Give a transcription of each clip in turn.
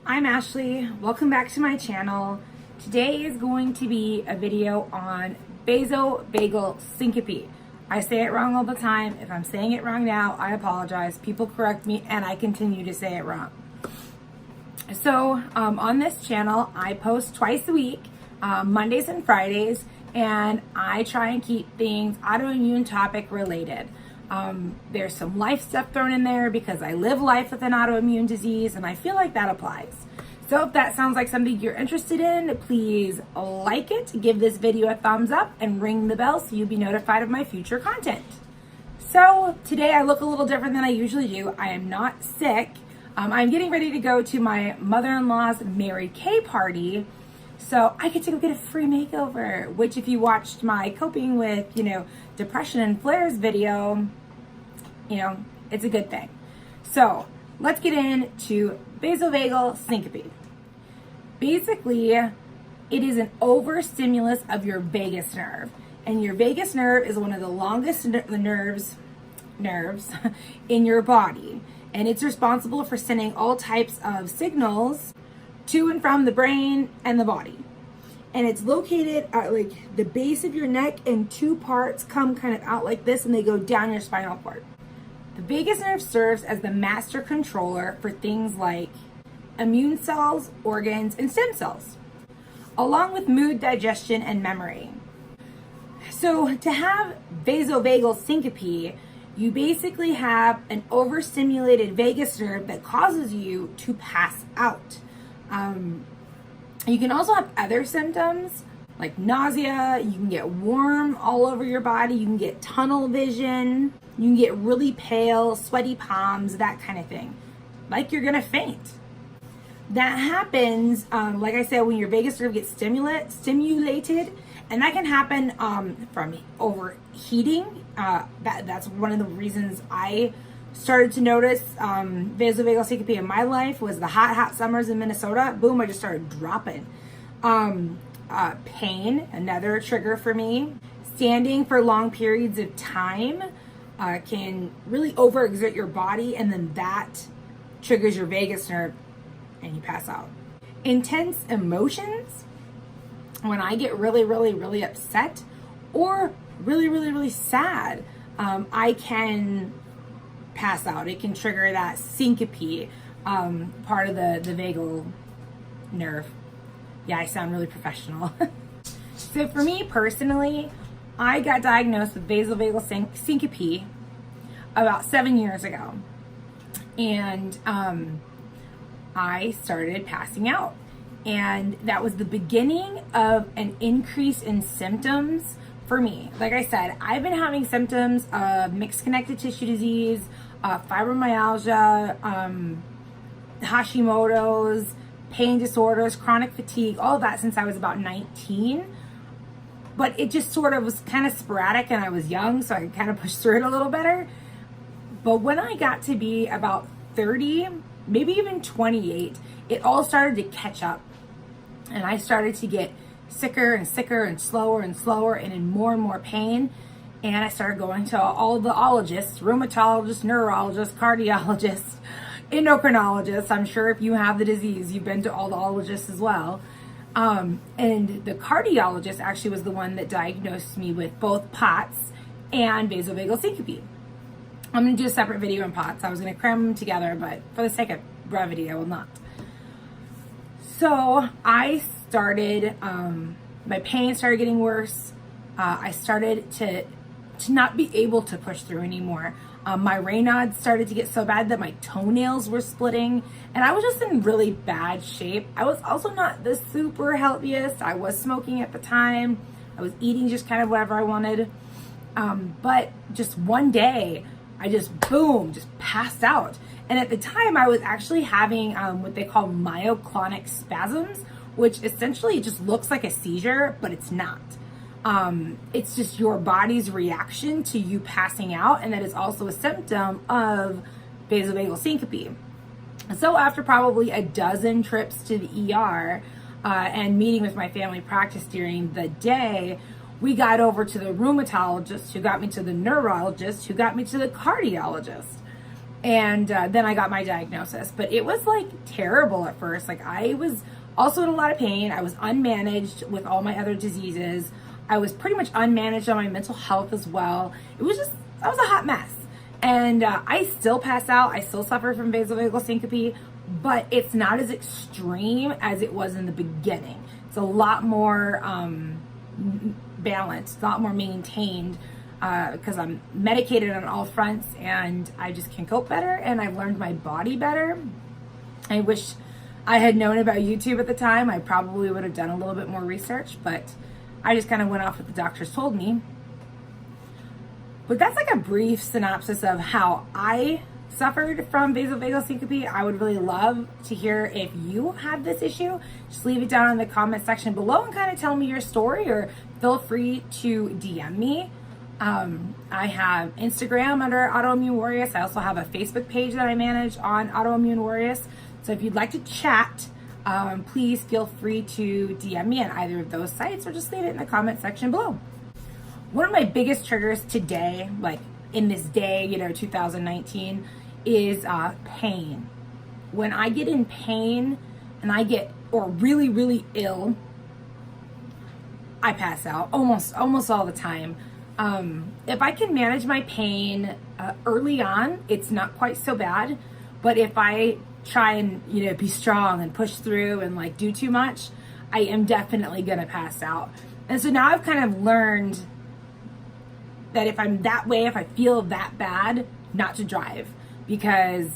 I'm Ashley. Welcome back to my channel. Today is going to be a video on vasovagal syncope. I say it wrong all the time. If I'm saying it wrong now, I apologize. People correct me and I continue to say it wrong. So on this channel, I post twice a week, Mondays and Fridays, and I try and keep things autoimmune topic related. There's some life stuff thrown in there because I live life with an autoimmune disease and I feel like that applies. So if that sounds like something you're interested in, please like it, give this video a thumbs up, and ring the bell so you'll be notified of my future content. So today I look a little different than I usually do. I am not sick. I'm getting ready to go to my mother-in-law's Mary Kay party. So I get to go get a free makeover, which if you watched my coping with, depression and flares video, it's a good thing. So let's get into vasovagal syncope. Basically, it is an overstimulus of your vagus nerve. And your vagus nerve is one of the longest nerves in your body. And it's responsible for sending all types of signals to and from the brain and the body. And it's located at like the base of your neck, and two parts come kind of out like this and they go down your spinal cord. The vagus nerve serves as the master controller for things like immune cells, organs, and stem cells, along with mood, digestion, and memory. So to have vasovagal syncope, you basically have an overstimulated vagus nerve that causes you to pass out. You can also have other symptoms like nausea. You can get warm all over your body. You can get tunnel vision. You can get really pale, sweaty palms, that kind of thing. Like you're gonna faint. That happens, like I said, when your vagus nerve gets stimulated, and that can happen from overheating. That's one of the reasons I started to notice vasovagal syncope in my life was the hot summers in Minnesota. Boom, I just started dropping. Pain, another trigger for me. Standing for long periods of time can really overexert your body, and then that triggers your vagus nerve and you pass out. Intense emotions, when I get really upset or really sad, I can pass out. It can trigger that syncope part of the vagal nerve. Yeah, I sound really professional. So for me personally, I got diagnosed with vasovagal syncope about 7 years ago. And I started passing out. And that was the beginning of an increase in symptoms for me. Like I said, I've been having symptoms of mixed connective tissue disease, fibromyalgia, Hashimoto's, pain disorders, chronic fatigue, all of that since I was about 19. But it just sort of was kind of sporadic, and I was young, so I could kind of push through it a little better. But when I got to be about 30, maybe even 28, it all started to catch up. And I started to get sicker and sicker and slower and in more and more pain. And I started going to all the ologists, rheumatologists, neurologists, cardiologists, endocrinologists. I'm sure if you have the disease, you've been to all the ologists as well. And the cardiologist actually was the one that diagnosed me with both POTS and vasovagal syncope. I'm going to do a separate video on POTS. I was going to cram them together, but for the sake of brevity, I will not. So I started, my pain started getting worse. I started to not be able to push through anymore. My Raynaud's started to get so bad that my toenails were splitting, and I was just in really bad shape. I was also not the super healthiest. I was smoking at the time. I was eating just kind of whatever I wanted. But just one day, I just passed out. And at the time, I was actually having what they call myoclonic spasms, which essentially just looks like a seizure, but it's not. It's just your body's reaction to you passing out, and that is also a symptom of vasovagal syncope. So after probably a dozen trips to the ER and meeting with my family practice during the day, we got over to the rheumatologist, who got me to the neurologist, who got me to the cardiologist. And then I got my diagnosis, but it was like terrible at first. Like I was also in a lot of pain. I was unmanaged with all my other diseases. I was pretty much unmanaged on my mental health as well. It was just, I was a hot mess. And I still pass out. I still suffer from vasovagal syncope, but it's not as extreme as it was in the beginning. It's a lot more balanced, a lot more maintained, because I'm medicated on all fronts and I just can cope better and I've learned my body better. I wish I had known about YouTube at the time. I probably would have done a little bit more research, but I just kind of went off what the doctors told me. But that's like a brief synopsis of how I suffered from vasovagal syncope. I would really love to hear if you have this issue. Just leave it down in the comment section below and kind of tell me your story, or feel free to DM me. I have Instagram under Autoimmune Warriors. I also have a Facebook page that I manage on Autoimmune Warriors. So if you'd like to chat, please feel free to DM me on either of those sites, or just leave it in the comment section below. One of my biggest triggers today, like in this day, 2019, is pain. When I get in pain and or really, really ill, I pass out almost all the time. If I can manage my pain early on, it's not quite so bad. But if I try and, be strong and push through and like do too much, I am definitely gonna pass out. And so now I've kind of learned that if I'm that way, if I feel that bad, not to drive, because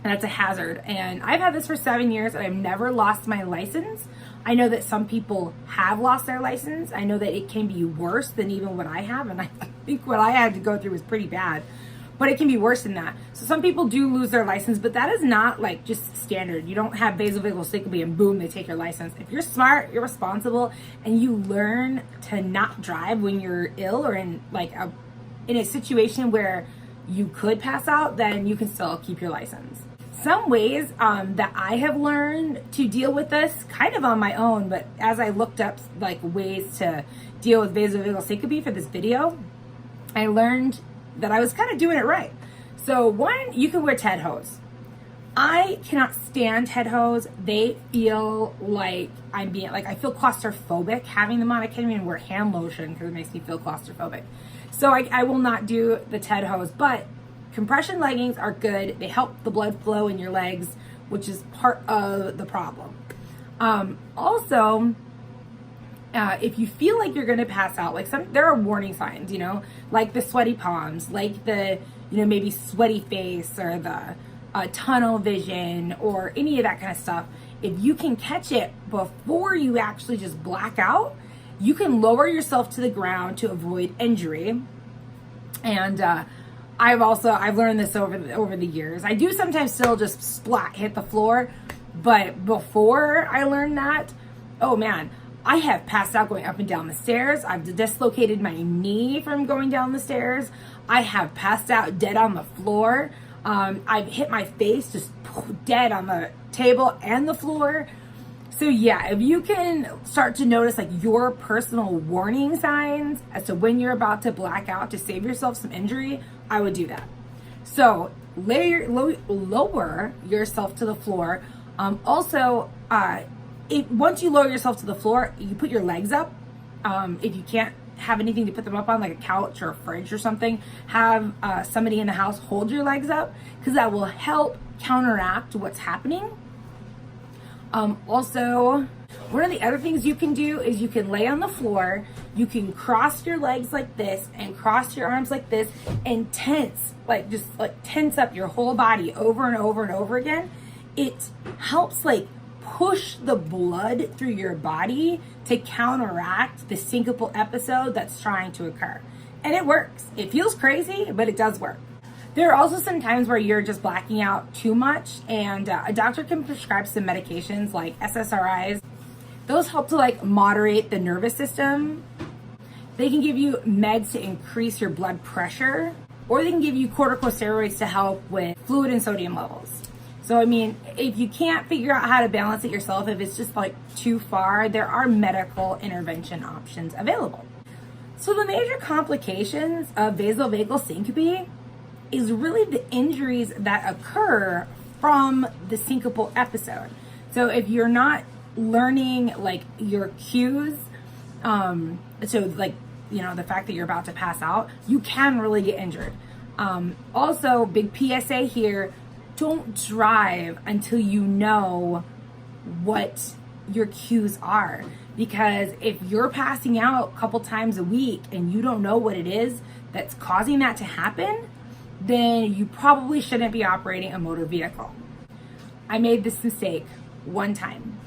that's a hazard. And I've had this for 7 years and I've never lost my license. I know that some people have lost their license. I know that it can be worse than even what I have. And I think what I had to go through was pretty bad, but it can be worse than that. So some people do lose their license, but that is not like just standard. You don't have vasovagal syncope and boom, they take your license. If you're smart, you're responsible, and you learn to not drive when you're ill or in a situation where you could pass out, then you can still keep your license. Some ways that I have learned to deal with this kind of on my own, but as I looked up like ways to deal with vasovagal syncope for this video, I learned that I was kind of doing it right. So one, you can wear TED hose. I cannot stand TED hose. They feel like I feel claustrophobic having them on. I can't even wear hand lotion because it makes me feel claustrophobic. So I will not do the TED hose, but compression leggings are good. They help the blood flow in your legs, which is part of the problem. Also, if you feel like you're going to pass out, there are warning signs, like the sweaty palms, like the, maybe sweaty face, or the tunnel vision, or any of that kind of stuff. If you can catch it before you actually just black out, you can lower yourself to the ground to avoid injury. And I've learned this over the years. I do sometimes still just splat hit the floor, but before I learned that, oh man, I have passed out going up and down the stairs. I've dislocated my knee from going down the stairs. I have passed out dead on the floor. I've hit my face just dead on the table and the floor. So yeah, if you can start to notice like your personal warning signs as to when you're about to black out to save yourself some injury, I would do that. So lower yourself to the floor. Once you lower yourself to the floor, you put your legs up. If you can't have anything to put them up on, like a couch or a fridge or something, have somebody in the house hold your legs up, because that will help counteract what's happening. Also, one of the other things you can do is you can lay on the floor, you can cross your legs like this and cross your arms like this and tense up your whole body over and over and over again. It helps push the blood through your body to counteract the syncopal episode that's trying to occur. And it works. It feels crazy, but it does work. There are also some times where you're just blacking out too much, and a doctor can prescribe some medications like SSRIs. Those help to moderate the nervous system. They can give you meds to increase your blood pressure, or they can give you corticosteroids to help with fluid and sodium levels. So, if you can't figure out how to balance it yourself, if it's just too far, there are medical intervention options available. So the major complications of vasovagal syncope is really the injuries that occur from the syncopal episode. So if you're not learning like your cues, so like, you know, the fact that you're about to pass out, you can really get injured. Also, big PSA here, don't drive until you know what your cues are. Because if you're passing out a couple times a week and you don't know what it is that's causing that to happen, then you probably shouldn't be operating a motor vehicle. I made this mistake one time.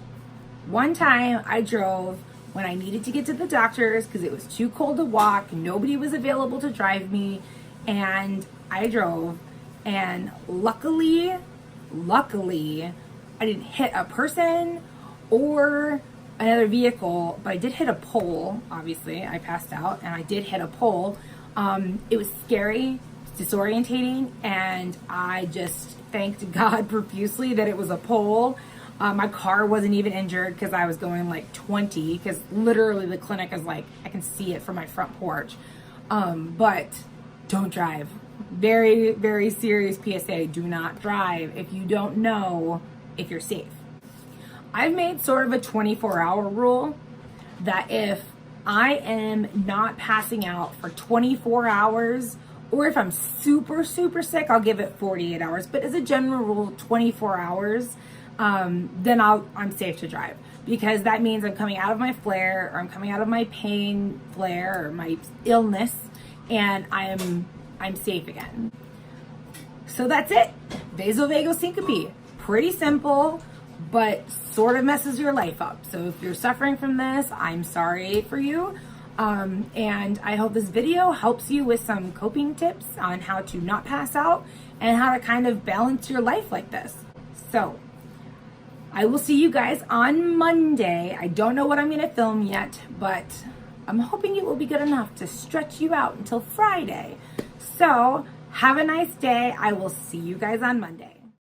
One time I drove when I needed to get to the doctor's because it was too cold to walk. Nobody was available to drive me. And I drove, and luckily, I didn't hit a person or another vehicle, but I did hit a pole. Obviously, I passed out, and I did hit a pole. It was scary, disorientating, and I just thanked God profusely that it was a pole. My car wasn't even injured because I was going like 20, because literally the clinic is like, I can see it from my front porch. But don't drive. Very, very serious PSA. Do not drive if you don't know if you're safe. I've made sort of a 24-hour rule that if I am not passing out for 24 hours, or if I'm super, super sick, I'll give it 48 hours. But as a general rule, 24 hours, then I'm safe to drive. Because that means I'm coming out of my flare, or I'm coming out of my pain flare, or my illness, and I'm safe again. So that's it. Vasovagal syncope. Pretty simple, but sort of messes your life up. So if you're suffering from this, I'm sorry for you. And I hope this video helps you with some coping tips on how to not pass out and how to kind of balance your life like this. So I will see you guys on Monday. I don't know what I'm going to film yet, but I'm hoping it will be good enough to stretch you out until Friday. So have a nice day. I will see you guys on Monday.